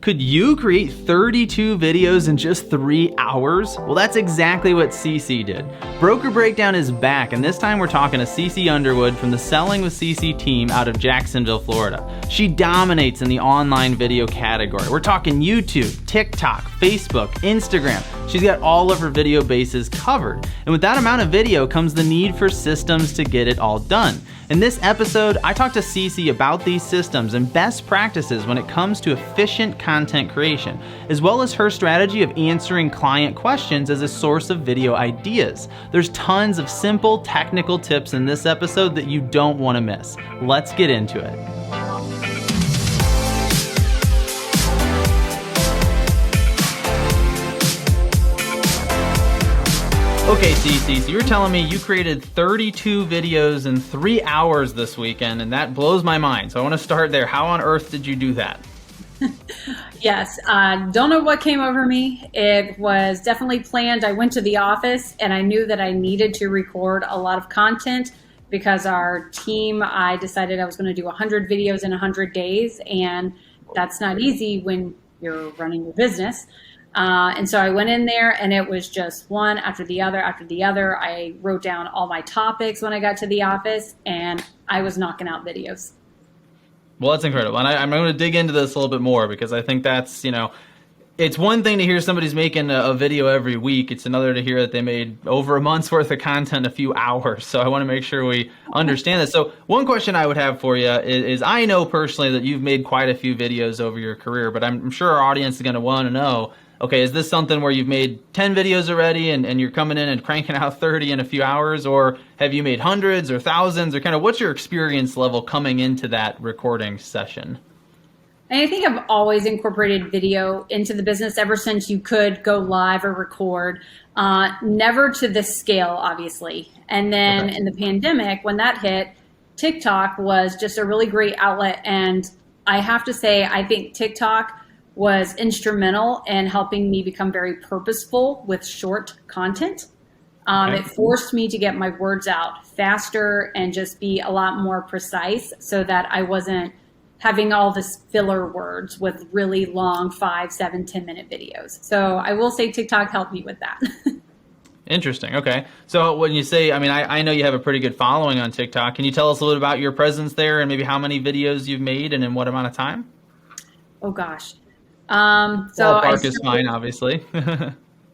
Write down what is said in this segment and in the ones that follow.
Could you create 32 videos in just 3 hours? Well, that's exactly what CC did. Broker Breakdown is back, and this time we're talking to CC Underwood from the Selling with CC team out of Jacksonville, Florida. She dominates in the online video category. We're talking YouTube, TikTok, Facebook, Instagram. She's got all of her video bases covered. And with that amount of video comes the need for systems to get it all done. In this episode, I talked to CC about these systems and best practices when it comes to efficient content creation, as well as her strategy of answering client questions as a source of video ideas. There's tons of simple technical tips in this episode that you don't want to miss. Let's get into it. Okay, CC, so you're telling me you created 32 videos in 3 hours this weekend, and that blows my mind. So I want to start there. How on earth did you do that? Yes, don't know what came over me. It was definitely planned. I went to the office and I knew that I needed to record a lot of content because our team, I decided I was going to do 100 videos in 100 days, and that's not easy when you're running your business. And so I went in there and it was just one after the other after the other. I wrote down all my topics when I got to the office and I was knocking out videos. Well, that's incredible. And I'm going to dig into this a little bit more because I think that's, it's one thing to hear somebody's making a video every week. It's another to hear that they made over a month's worth of content in a few hours. So I want to make sure we understand this. So one question I would have for you is I know personally that you've made quite a few videos over your career, but I'm sure our audience is going to want to know, okay, is this something where you've made 10 videos already and you're coming in and cranking out 30 in a few hours, or have you made hundreds or thousands, or kind of what's your experience level coming into that recording session? I think I've always incorporated video into the business ever since you could go live or record, never to this scale, obviously. And then in the pandemic, when that hit, TikTok was just a really great outlet. And I have to say, I think TikTok was instrumental in helping me become very purposeful with short content. It forced me to get my words out faster and just be a lot more precise so that I wasn't having all this filler words with really long 5, 7, 10-minute videos. So I will say TikTok helped me with that. Interesting. Okay. So when you say, I know you have a pretty good following on TikTok. Can you tell us a little bit about your presence there and maybe how many videos you've made and in what amount of time? Oh, gosh. Ballpark is fine, obviously.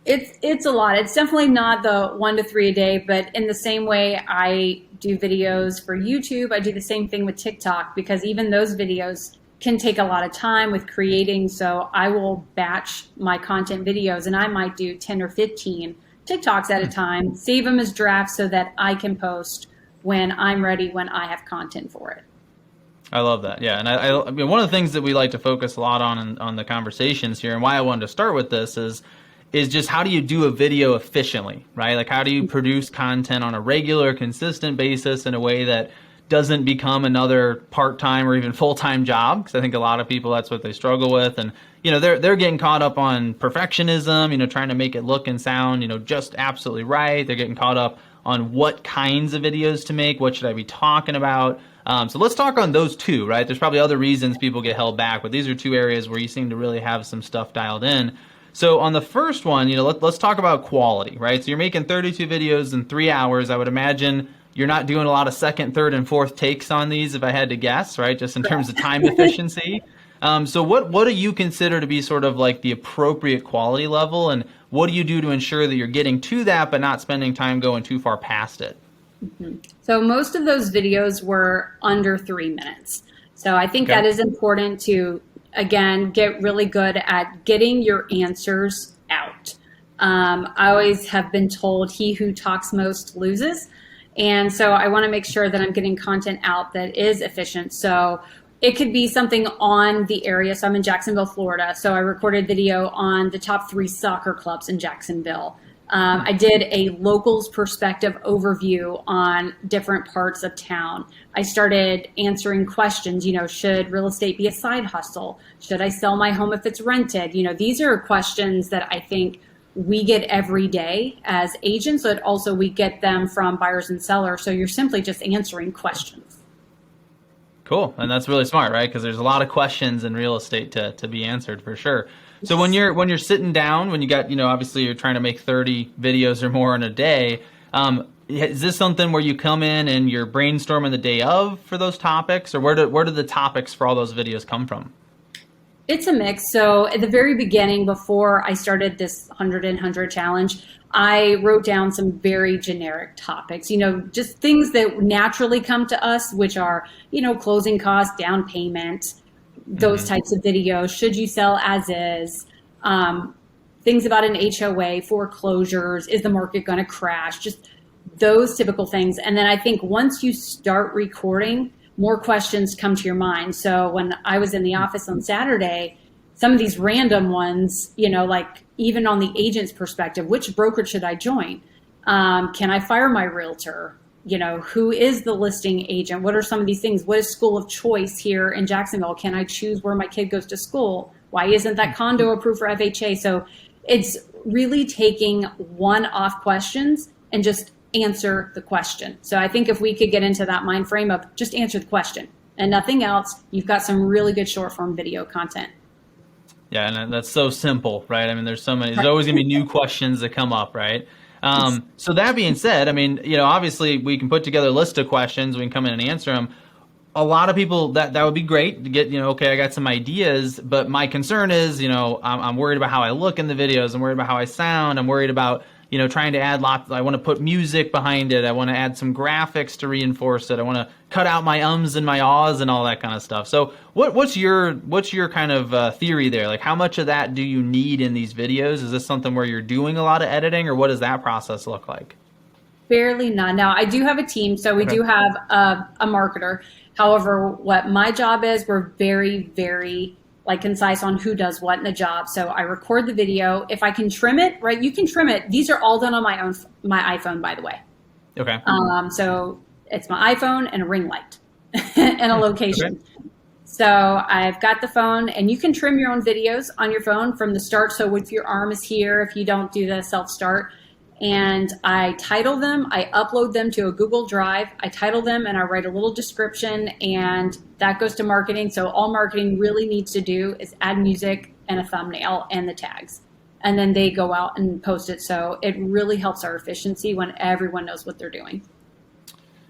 It's a lot. It's definitely not the 1 to 3 a day, but in the same way I do videos for YouTube, I do the same thing with TikTok because even those videos can take a lot of time with creating. So I will batch my content videos and I might do 10 or 15 TikToks at a time, save them as drafts so that I can post when I'm ready, when I have content for it. I love that. Yeah. And I mean, one of the things that we like to focus a lot on the conversations here, and why I wanted to start with this is just how do you do a video efficiently, right? Like how do you produce content on a regular, consistent basis in a way that doesn't become another part-time or even full-time job? Because I think a lot of people, that's what they struggle with. And, they're getting caught up on perfectionism, trying to make it look and sound, just absolutely right. They're getting caught up on what kinds of videos to make. What should I be talking about? So let's talk on those two, right? There's probably other reasons people get held back, but these are two areas where you seem to really have some stuff dialed in. So on the first one, let's talk about quality, right? So you're making 32 videos in 3 hours. I would imagine you're not doing a lot of second, third, and fourth takes on these, if I had to guess, right? Just in terms of time efficiency. So what do you consider to be sort of like the appropriate quality level, and what do you do to ensure that you're getting to that but not spending time going too far past it? Mm-hmm. So most of those videos were under 3 minutes. So I think that is important to, again, get really good at getting your answers out. I always have been told he who talks most loses. And so I want to make sure that I'm getting content out that is efficient. So it could be something on the area. So I'm in Jacksonville, Florida. So I recorded video on the top 3 soccer clubs in Jacksonville. I did a locals perspective overview on different parts of town. I started answering questions, should real estate be a side hustle? Should I sell my home if it's rented? These are questions that I think we get every day as agents, but also we get them from buyers and sellers. So you're simply just answering questions. Cool. And that's really smart, right? Because there's a lot of questions in real estate to be answered for sure. So when you're sitting down, when you got, obviously you're trying to make 30 videos or more in a day, is this something where you come in and you're brainstorming the day of for those topics, or where do the topics for all those videos come from? It's a mix. So at the very beginning, before I started this 100 and 100 challenge, I wrote down some very generic topics, just things that naturally come to us, which are, closing costs, down payment, those types of videos. Should you sell as is? Things about an HOA, foreclosures, is the market going to crash? Just those typical things. And then I think once you start recording, more questions come to your mind. So when I was in the office on Saturday, some of these random ones, like even on the agent's perspective, which brokerage should I join? Can I fire my realtor? Who is the listing agent? What are some of these things? What is school of choice here in Jacksonville? Can I choose where my kid goes to school? Why isn't that condo approved for FHA? So it's really taking one-off questions and just answer the question. So I think if we could get into that mind frame of just answer the question and nothing else, you've got some really good short form video content. Yeah, and that's so simple, right? I mean, there's always going to be new questions that come up, right? So that being said, I mean, obviously we can put together a list of questions, we can come in and answer them. A lot of people, that would be great to get, okay, I got some ideas, but my concern is, I'm worried about how I look in the videos. I'm worried about how I sound. I'm worried about, trying to add lots. I want to put music behind it. I want to add some graphics to reinforce it. I want to cut out my ums and my ahs and all that kind of stuff. So what's your kind of theory there? Like, how much of that do you need in these videos? Is this something where you're doing a lot of editing, or what does that process look like? Barely none. Now, I do have a team, so we do have a marketer. However, what my job is, we're very, very concise on who does what in the job. So I record the video. If I can trim it, right, you can trim it. These are all done on my iPhone, by the way. Okay. So it's my iPhone and a ring light and a location. Okay. So I've got the phone, and you can trim your own videos on your phone from the start. So if your arm is here, if you don't do the self-start, and I title them, I upload them to a Google Drive, I title them, and I write a little description, and that goes to marketing. So all marketing really needs to do is add music and a thumbnail and the tags. And then they go out and post it. So it really helps our efficiency when everyone knows what they're doing.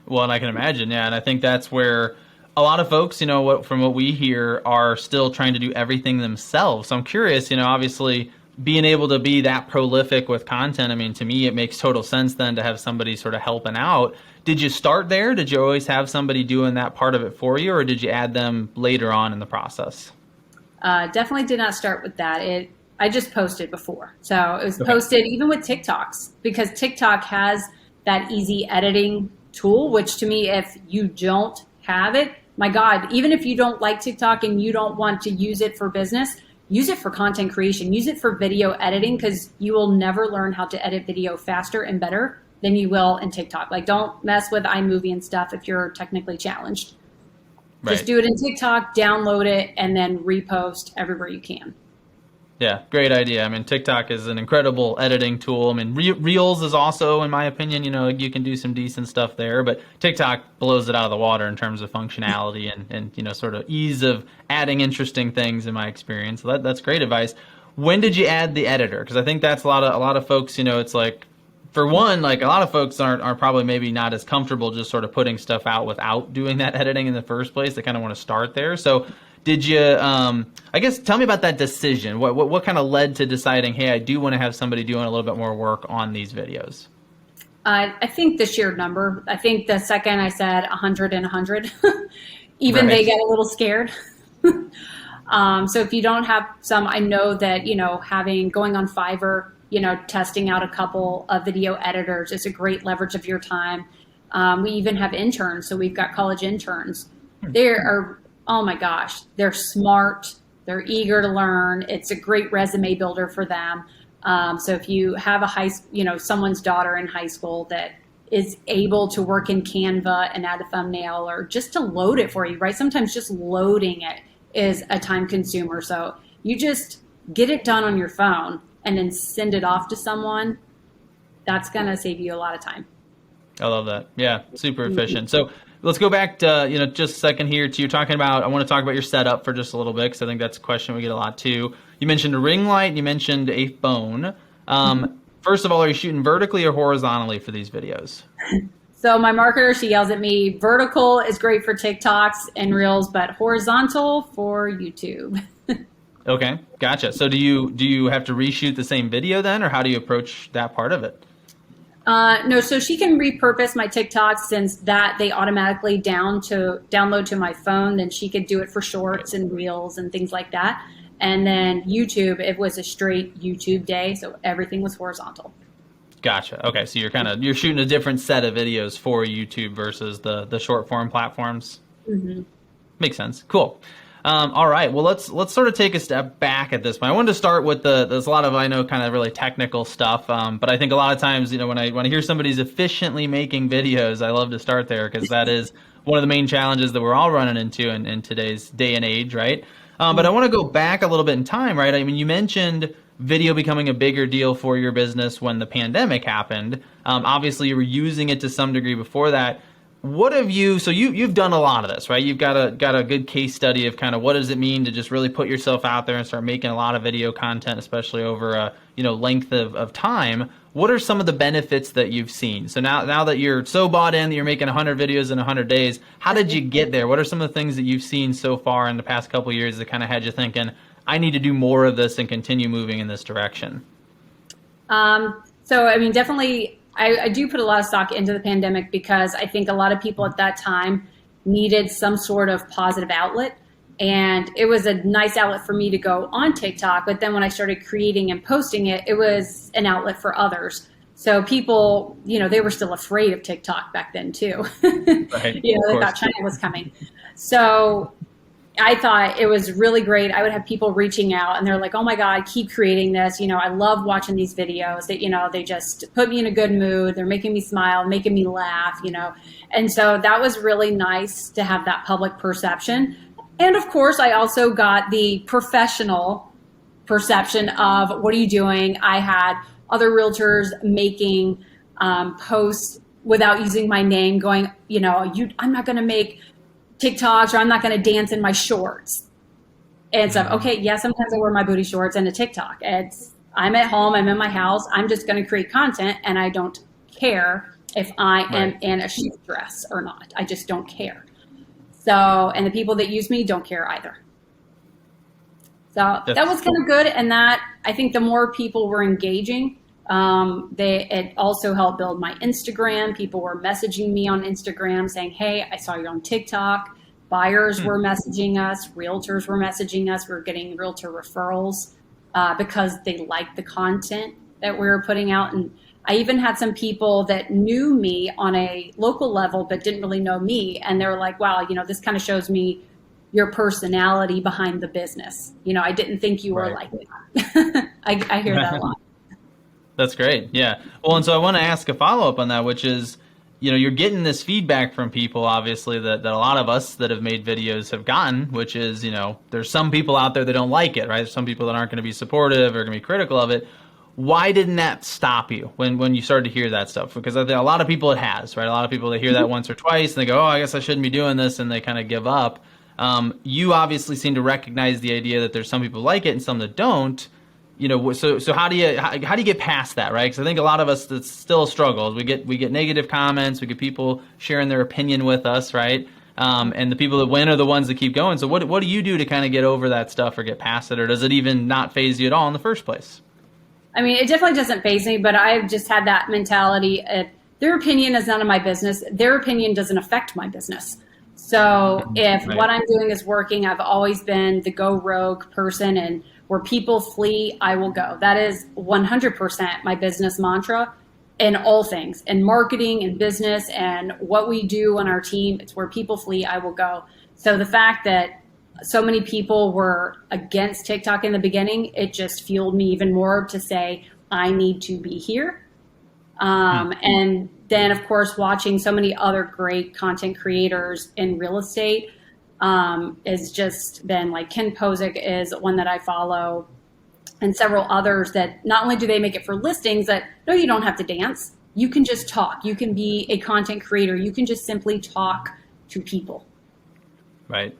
Well, and I can imagine, yeah. And I think that's where a lot of folks, from what we hear, are still trying to do everything themselves. So I'm curious, obviously, being able to be that prolific with content, I mean, to me, it makes total sense then to have somebody sort of helping out. Did you start there? Did you always have somebody doing that part of it for you, or did you add them later on in the process? Definitely did not start with that. I just posted before. So it was posted even with TikToks, because TikTok has that easy editing tool, which to me, if you don't have it, my God, even if you don't like TikTok and you don't want to use it for business, use it for content creation, use it for video editing, because you will never learn how to edit video faster and better than you will in TikTok. Don't mess with iMovie and stuff if you're technically challenged. Right. Just do it in TikTok, download it, and then repost everywhere you can. Yeah, great idea. I mean, TikTok is an incredible editing tool. I mean, Reels is also, in my opinion, you can do some decent stuff there, but TikTok blows it out of the water in terms of functionality and sort of ease of adding interesting things in my experience. So that's great advice. When did you add the editor? Because I think that's a lot of folks, it's like, for one, a lot of folks are probably maybe not as comfortable just sort of putting stuff out without doing that editing in the first place. They kind of want to start there. So did you, I guess, tell me about that decision. What kind of led to deciding, hey, I do want to have somebody doing a little bit more work on these videos? I think the sheer number. I think the second I said 100 and 100, even right. They get a little scared. So if you don't have some, I know that, going on Fiverr, testing out a couple of video editors is a great leverage of your time. We even have interns. So we've got college interns. There are, oh my gosh, they're smart. They're eager to learn. It's a great resume builder for them. So if you have someone's daughter in high school that is able to work in Canva and add a thumbnail, or just to load it for you, right? Sometimes just loading it is a time consumer. So you just get it done on your phone and then send it off to someone. That's going to save you a lot of time. I love that. Yeah, super efficient. So let's go back to, just a second here to you're talking about, I want to talk about your setup for just a little bit because I think that's a question we get a lot too. You mentioned a ring light, you mentioned a phone. First of all, are you shooting vertically or horizontally for these videos? So my marketer, she yells at me, vertical is great for TikToks and Reels, but horizontal for YouTube. Okay, gotcha. So do you have to reshoot the same video then, or how do you approach that part of it? No, so she can repurpose my TikToks since that they automatically download to my phone. Then she could do it for shorts and reels and things like that. And then YouTube, it was a straight YouTube day, so everything was horizontal. Gotcha. Okay, so you're shooting a different set of videos for YouTube versus the short form platforms. Mm-hmm. Makes sense. Cool. All right. Well, let's sort of take a step back at this point. I wanted to start with there's a lot of, I know, kind of really technical stuff. But I think a lot of times, when I hear somebody's efficiently making videos, I love to start there because that is one of the main challenges that we're all running into in today's day and age, right? But I want to go back a little bit in time, right? I mean, you mentioned video becoming a bigger deal for your business when the pandemic happened. Obviously, you were using it to some degree before that. What have you've done a lot of this, right? You've got a good case study of kind of what does it mean to just really put yourself out there and start making a lot of video content, especially over a length of time. What are some of the benefits that you've seen? So now that you're so bought in that you're making 100 videos in 100 days, how did you get there? What are some of the things that you've seen so far in the past couple of years that kind of had you thinking, I need to do more of this and continue moving in this direction? So, I mean, definitely, I do put a lot of stock into the pandemic because I think a lot of people at that time needed some sort of positive outlet. And it was a nice outlet for me to go on TikTok. But then when I started creating and posting it, it was an outlet for others. So people, they were still afraid of TikTok back then too. Right. They thought China was coming. So I thought it was really great. I would have people reaching out and they're like, oh my God, keep creating this. I love watching these videos that, they just put me in a good mood. They're making me smile, making me laugh, And so that was really nice to have that public perception. And of course, I also got the professional perception of what are you doing? I had other realtors making posts without using my name going, I'm not going to make TikToks or I'm not going to dance in my shorts and stuff. Okay, yeah, sometimes I wear my booty shorts and a TikTok. I'm at home, I'm in my house, I'm just going to create content and I don't care if I am in a shift dress or not. I just don't care. So, and the people that use me don't care either. So that was kind of good. And that, I think the more people were engaging, it also helped build my Instagram. People were messaging me on Instagram saying, hey, I saw you on TikTok. Buyers were messaging us. Realtors were messaging us. We were getting realtor referrals because they liked the content that we were putting out. And I even had some people that knew me on a local level but didn't really know me. And they were like, wow, this kind of shows me your personality behind the business. I didn't think you were like that. I hear that a lot. That's great. Yeah. Well, and so I want to ask a follow-up on that, which is, you're getting this feedback from people, obviously, that a lot of us that have made videos have gotten, which is, there's some people out there that don't like it, right? There's some people that aren't going to be supportive or going to be critical of it. Why didn't that stop you when you started to hear that stuff? Because I think a lot of people it has, right? A lot of people, they hear that once or twice and they go, oh, I guess I shouldn't be doing this, and they kind of give up. You obviously seem to recognize the idea that there's some people like it and some that don't. So how do you get past that, right? Because I think a lot of us, it's still a struggle. We get negative comments, we get people sharing their opinion with us, right? And the people that win are the ones that keep going. So what do you do to kind of get over that stuff or get past it, or does it even not faze you at all in the first place? I mean, it definitely doesn't faze me, but I've just had that mentality. Their opinion is none of my business. Their opinion doesn't affect my business. So if what I'm doing is working, I've always been the go rogue person, and where people flee, I will go. That is 100% my business mantra in all things, in marketing and business and what we do on our team. It's where people flee, I will go. So the fact that so many people were against TikTok in the beginning, it just fueled me even more to say, I need to be here. And then, of course, watching so many other great content creators in real estate has just been like Ken Posick is one that I follow, and several others that not only do they make it for listings that, no, you don't have to dance. You can just talk. You can be a content creator. You can just simply talk to people. Right.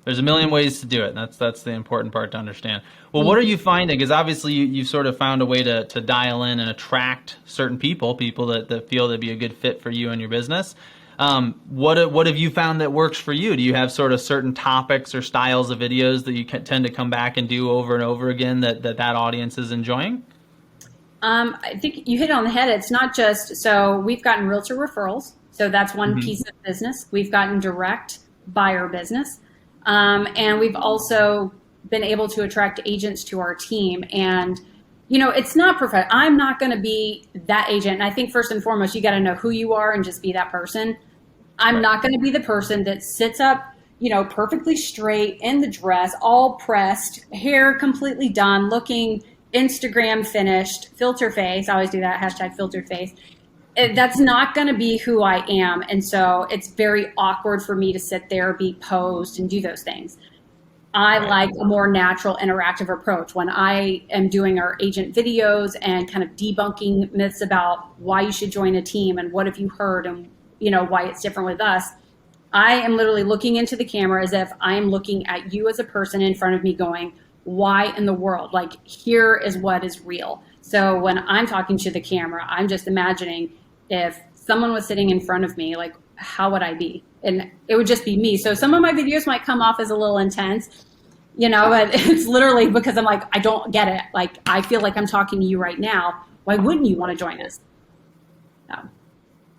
There's a million ways to do it. That's the important part to understand. Well, what are Mhm. you finding? Because obviously you've sort of found a way to dial in and attract certain people that feel they'd be a good fit for you and your business. What have you found that works for you? Do you have sort of certain topics or styles of videos that you tend to come back and do over and over again that audience is enjoying? I think you hit it on the head. It's not just, so we've gotten realtor referrals. So that's one Hmm. piece of business. We've gotten direct buyer business. And we've also been able to attract agents to our team. And, it's not perfect. I'm not going to be that agent. And I think first and foremost, you got to know who you are and just be that person. I'm Right. not going to be the person that sits up, perfectly straight in the dress, all pressed, hair completely done, looking Instagram finished, filter face. I always do that, hashtag filter face. That's not going to be who I am. And so it's very awkward for me to sit there, be posed, and do those things. I Right. like a more natural, interactive approach. When I am doing our agent videos and kind of debunking myths about why you should join a team and what have you heard and why it's different with us, I am literally looking into the camera as if I am looking at you as a person in front of me going, why in the world? Like, here is what is real. So when I'm talking to the camera, I'm just imagining if someone was sitting in front of me, like, how would I be? And it would just be me. So some of my videos might come off as a little intense, but it's literally because I'm like, I don't get it. Like, I feel like I'm talking to you right now. Why wouldn't you want to join us? So,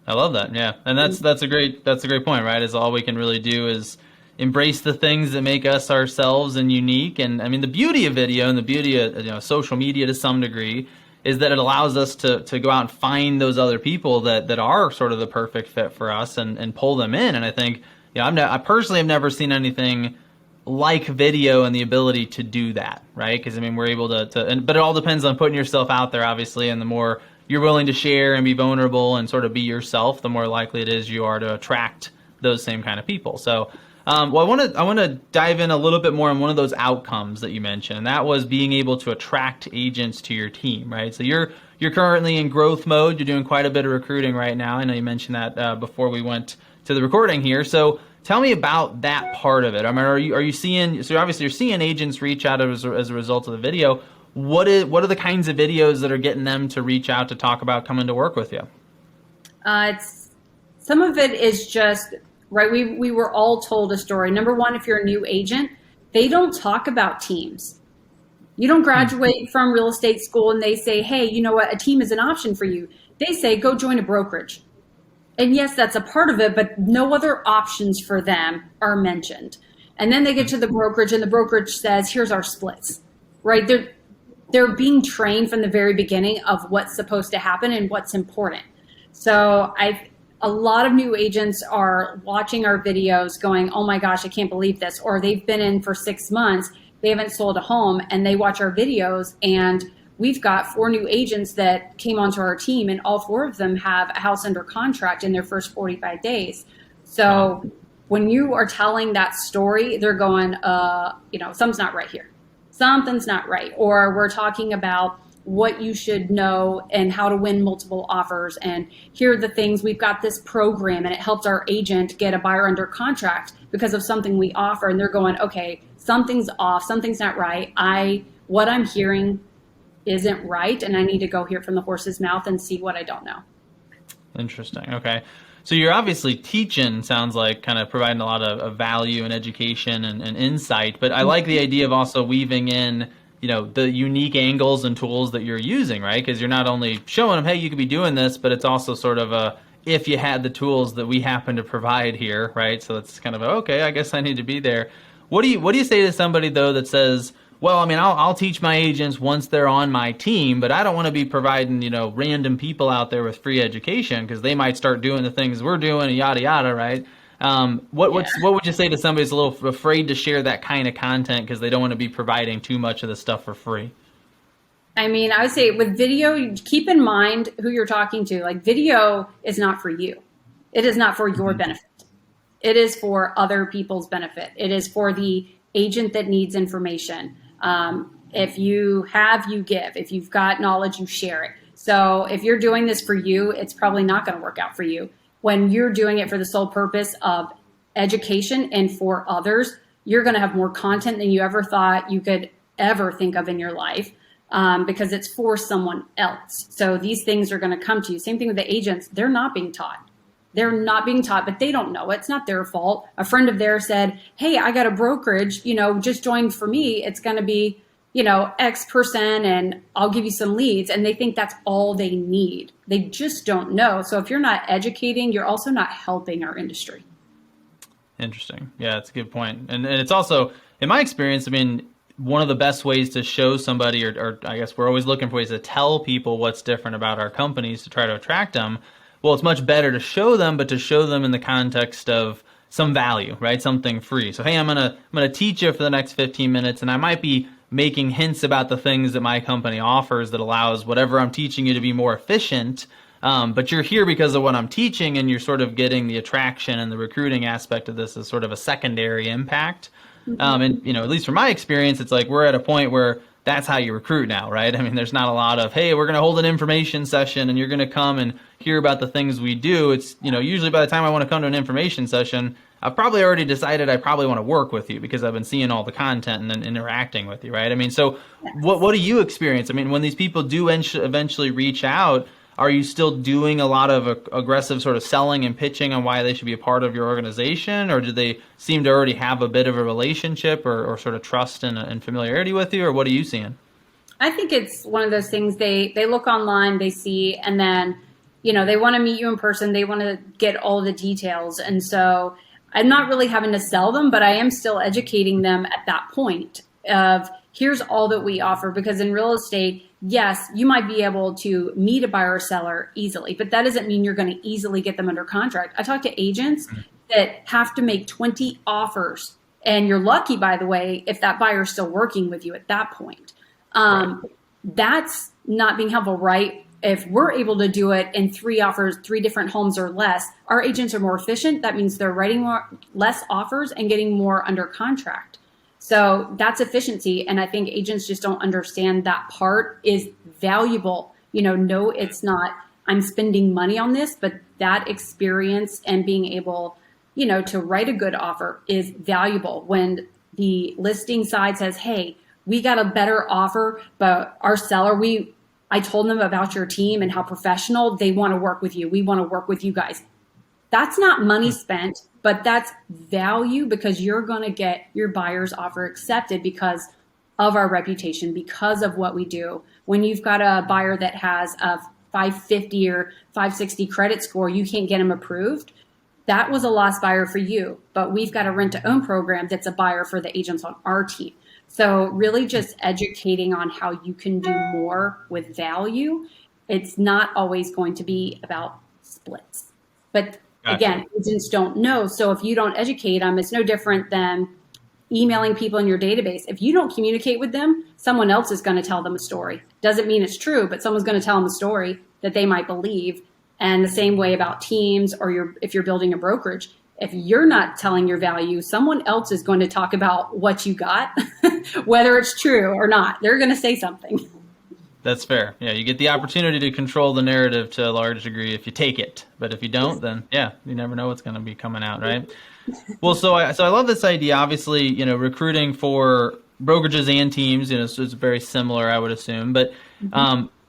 I love that. Yeah, and that's a great point, right? Is all we can really do is embrace the things that make us ourselves and unique. And I mean, the beauty of video and the beauty of social media to some degree is that it allows us to go out and find those other people that are sort of the perfect fit for us and pull them in. And I think I personally have never seen anything like video and the ability to do that, right? Because I mean, we're able but it all depends on putting yourself out there, obviously, and the more you're willing to share and be vulnerable and sort of be yourself, the more likely it is you are to attract those same kind of people. So, well, I want to dive in a little bit more on one of those outcomes that you mentioned, and that was being able to attract agents to your team, right? So you're currently in growth mode. You're doing quite a bit of recruiting right now. I know you mentioned that before we went to the recording here. So tell me about that part of it. I mean, are you seeing? So obviously you're seeing agents reach out as a result of the video. What are the kinds of videos that are getting them to reach out to talk about coming to work with you? it's some of it is just right. We were all told a story. Number one, if you're a new agent, they don't talk about teams. You don't graduate from real estate school and they say, hey, you know what, a team is an option for you. They say, go join a brokerage. And yes, that's a part of it, but no other options for them are mentioned. And then they get to the brokerage and the brokerage says, here's our splits, right? They're being trained from the very beginning of what's supposed to happen and what's important. So a lot of new agents are watching our videos going, oh my gosh, I can't believe this. Or they've been in for 6 months, they haven't sold a home, and they watch our videos, and we've got 4 new agents that came onto our team, and all 4 of them have a house under contract in their first 45 days. Wow. So when you are telling that story, they're going, something's not right here. Something's not right. Or we're talking about what you should know and how to win multiple offers. And here are the things. We've got this program and it helps our agent get a buyer under contract because of something we offer. And they're going, okay, something's off. Something's not right. What I'm hearing isn't right. And I need to go hear it from the horse's mouth and see what I don't know. Interesting. Okay. So you're obviously teaching, sounds like, kind of providing a lot of value and education and insight. But I like the idea of also weaving in, the unique angles and tools that you're using, right? Because you're not only showing them, hey, you could be doing this, but it's also sort of if you had the tools that we happen to provide here, right? So it's kind of okay, I guess I need to be there. What do you say to somebody though that says, well, I mean, I'll teach my agents once they're on my team, but I don't want to be providing, random people out there with free education because they might start doing the things we're doing and yada yada, right? What would you say to somebody who's a little afraid to share that kind of content because they don't want to be providing too much of the stuff for free? I mean, I would say with video, keep in mind who you're talking to. Like, video is not for you. It is not for your Mhm. benefit. It is for other people's benefit. It is for the agent that needs information. If you have, you give. If you've got knowledge, you share it. So if you're doing this for you, it's probably not going to work out for you. When you're doing it for the sole purpose of education and for others, you're going to have more content than you ever thought you could ever think of in your life, because it's for someone else. So these things are going to come to you. Same thing with the agents. They're not being taught. They're not being taught, but they don't know. It's not their fault. A friend of theirs said, hey, I got a brokerage, just joined for me. It's going to be, X percent and I'll give you some leads. And they think that's all they need. They just don't know. So if you're not educating, you're also not helping our industry. Interesting. Yeah, that's a good point. And it's also, in my experience, I mean, one of the best ways to show somebody, or I guess we're always looking for ways to tell people what's different about our companies to try to attract them. Well, it's much better to show them, but to show them in the context of some value, right? Something free. So, hey, I'm gonna teach you for the next 15 minutes, and I might be making hints about the things that my company offers that allows whatever I'm teaching you to be more efficient. But you're here because of what I'm teaching, and you're sort of getting the attraction and the recruiting aspect of this as sort of a secondary impact. And at least from my experience, it's like we're at a point where that's how you recruit now, right? I mean, there's not a lot of, hey, we're going to hold an information session and you're going to come and hear about the things we do. It's, usually by the time I want to come to an information session, I've probably already decided I probably want to work with you because I've been seeing all the content and then interacting with you, right? I mean, so what do you experience? I mean, when these people do eventually reach out, are you still doing a lot of aggressive sort of selling and pitching on why they should be a part of your organization? Or do they seem to already have a bit of a relationship or sort of trust and familiarity with you? Or what are you seeing? I think it's one of those things they look online, they see, and then, they want to meet you in person. They want to get all the details. And so I'm not really having to sell them, but I am still educating them at that point of here's all that we offer. Because in real estate, yes, you might be able to meet a buyer or seller easily, but that doesn't mean you're going to easily get them under contract. I talk to agents that have to make 20 offers, and you're lucky, by the way, if that buyer's still working with you at that point. Right. That's not being helpful, right? If we're able to do it in 3 offers, 3 different homes or less, our agents are more efficient. That means they're writing less offers and getting more under contract. So that's efficiency. And I think agents just don't understand that part is valuable. No, it's not, I'm spending money on this, but that experience and being able, to write a good offer is valuable. When the listing side says, hey, we got a better offer, but our seller, I told them about your team and how professional they want to work with you. We want to work with you guys. That's not money spent, but that's value because you're going to get your buyer's offer accepted because of our reputation, because of what we do. When you've got a buyer that has a 550 or 560 credit score, you can't get them approved. That was a lost buyer for you, but we've got a rent to own program that's a buyer for the agents on our team. So really just educating on how you can do more with value. It's not always going to be about splits. But again, agents don't know. So if you don't educate them, it's no different than emailing people in your database. If you don't communicate with them, someone else is going to tell them a story. Doesn't mean it's true, but someone's going to tell them a story that they might believe. And the same way about teams or if you're building a brokerage. If you're not telling your value, someone else is going to talk about what you got, whether it's true or not. They're going to say something. That's fair. Yeah, you get the opportunity to control the narrative to a large degree if you take it. But if you don't, then you never know what's going to be coming out, right? Well, so I love this idea. Obviously, recruiting for brokerages and teams, so it's very similar, I would assume. But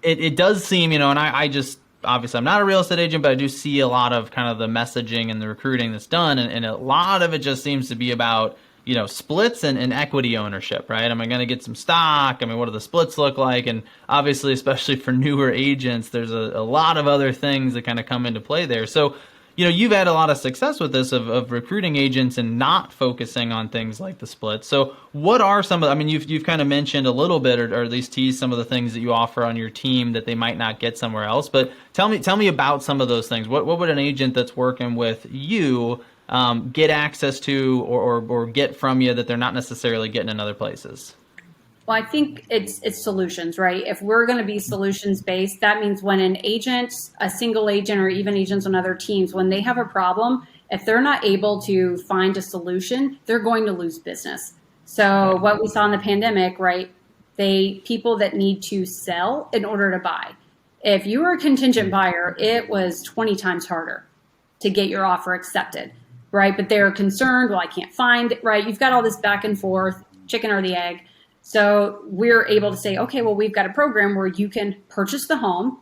it does seem, and I just, obviously I'm not a real estate agent, but I do see a lot of kind of the messaging and the recruiting that's done. And a lot of it just seems to be about, splits and equity ownership, right? Am I going to get some stock? I mean, what do the splits look like? And obviously, especially for newer agents, there's a lot of other things that kind of come into play there. So, you've had a lot of success with this of recruiting agents and not focusing on things like the splits. So what are some of, you've kind of mentioned a little bit or at least teased some of the things that you offer on your team that they might not get somewhere else. But tell me about some of those things. What would an agent that's working with you get access to or get from you that they're not necessarily getting in other places? Well, I think it's solutions, right? If we're going to be solutions based, that means when an agent, a single agent, or even agents on other teams, when they have a problem, if they're not able to find a solution, they're going to lose business. So what we saw in the pandemic, right? People that need to sell in order to buy. If you were a contingent buyer, it was 20 times harder to get your offer accepted. right? But they're concerned, well, I can't find it, right? You've got all this back and forth, chicken or the egg. So we're able to say, okay, well, we've got a program where you can purchase the home,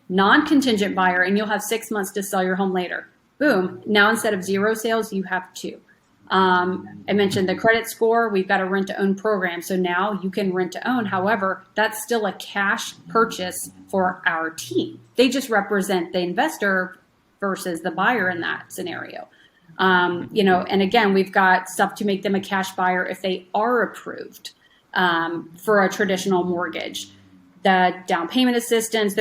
non-contingent buyer, and you'll have 6 months to sell your home later. Boom. Now, instead of 0 sales, you have 2. I mentioned the credit score. We've got a rent to own program. So now you can rent to own. However, that's still a cash purchase for our team. They just represent the investor versus the buyer in that scenario. And again, we've got stuff to make them a cash buyer if they are approved for a traditional mortgage. The down payment assistance,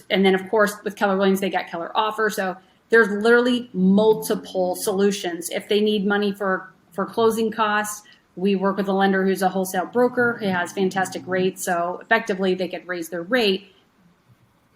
and then of course with Keller Williams, they got Keller Offer. So there's literally multiple solutions. If they need money for closing costs, we work with a lender who's a wholesale broker. He has fantastic rates. So effectively they could raise their rate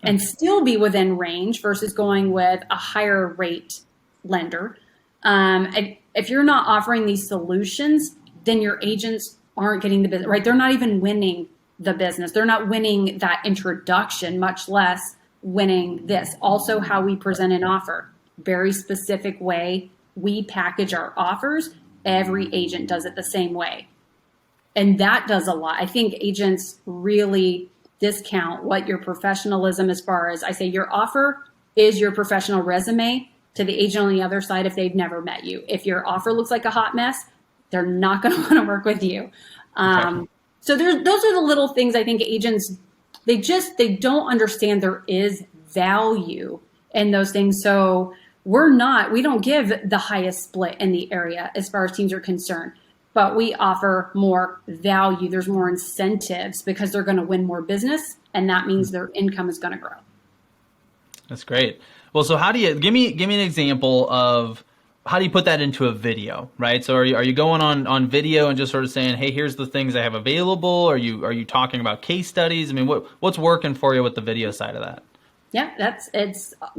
and still be within range versus going with a higher rate lender. If you're not offering these solutions, then your agents aren't getting the business, right? They're not even winning the business. They're not winning that introduction, much less winning this. Also, how we present an offer, very specific way we package our offers. Every agent does it the same way. And that does a lot. I think agents really discount what your professionalism, as far as I say, your offer is your professional resume to the agent on the other side if they've never met you. If your offer looks like a hot mess, they're not going to want to work with you. So those are the little things I think agents, they don't understand there is value in those things. So we don't give the highest split in the area as far as teams are concerned, but we offer more value. There's more incentives because they're going to win more business, and that means their income is going to grow. That's great. Well, so how do you give me an example of how do you put that into a video, right? So are you going on video and just sort of saying, hey, here's the things I have available? Are you talking about case studies? I mean, what's working for you with the video side of that? Yeah,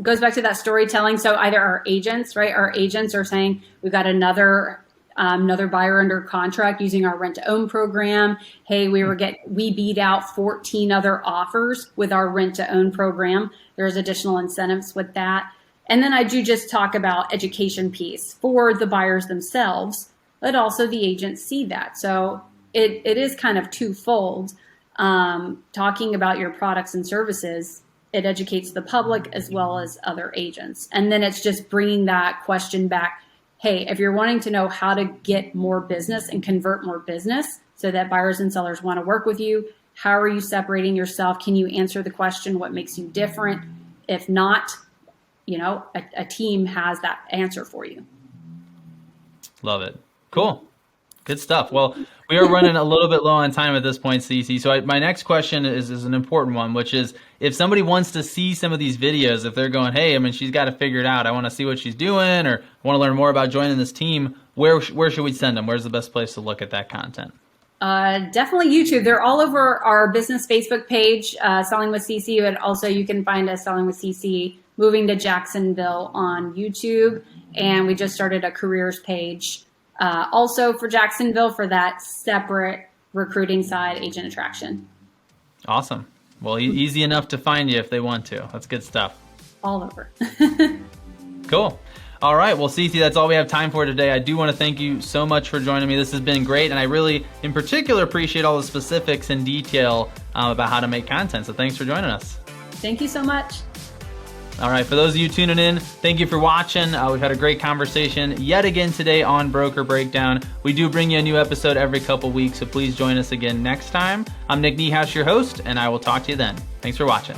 goes back to that storytelling. So either our agents, right? Our agents are saying we've got another buyer under contract using our rent to own program. Hey, we beat out 14 other offers with our rent to own program. There's additional incentives with that. And then I do just talk about education piece for the buyers themselves, but also the agents see that. So it is kind of twofold. Talking about your products and services, it educates the public as well as other agents. And then it's just bringing that question back. Hey, if you're wanting to know how to get more business and convert more business so that buyers and sellers want to work with you, how are you separating yourself? Can you answer the question, what makes you different? If not, a team has that answer for you. Love it. Cool. Good stuff. Well, we are running a little bit low on time at this point, Cece. So my next question is an important one, which is if somebody wants to see some of these videos, if they're going, hey, she's got to figure it out. I want to see what she's doing, or I want to learn more about joining this team. Where should we send them? Where's the best place to look at that content? Definitely YouTube. They're all over our business Facebook page, Selling with CC, but also you can find us Selling with CC Moving to Jacksonville on YouTube. And we just started a careers page also for Jacksonville for that separate recruiting side, agent attraction. Awesome. Well, easy enough to find you if they want to. That's good stuff. All over. Cool. All right. Well, Cece, that's all we have time for today. I do want to thank you so much for joining me. This has been great. And I really, in particular, appreciate all the specifics and detail about how to make content. So thanks for joining us. Thank you so much. All right. For those of you tuning in, thank you for watching. We've had a great conversation yet again today on Broker Breakdown. We do bring you a new episode every couple weeks, so please join us again next time. I'm Nick Niehaus, your host, and I will talk to you then. Thanks for watching.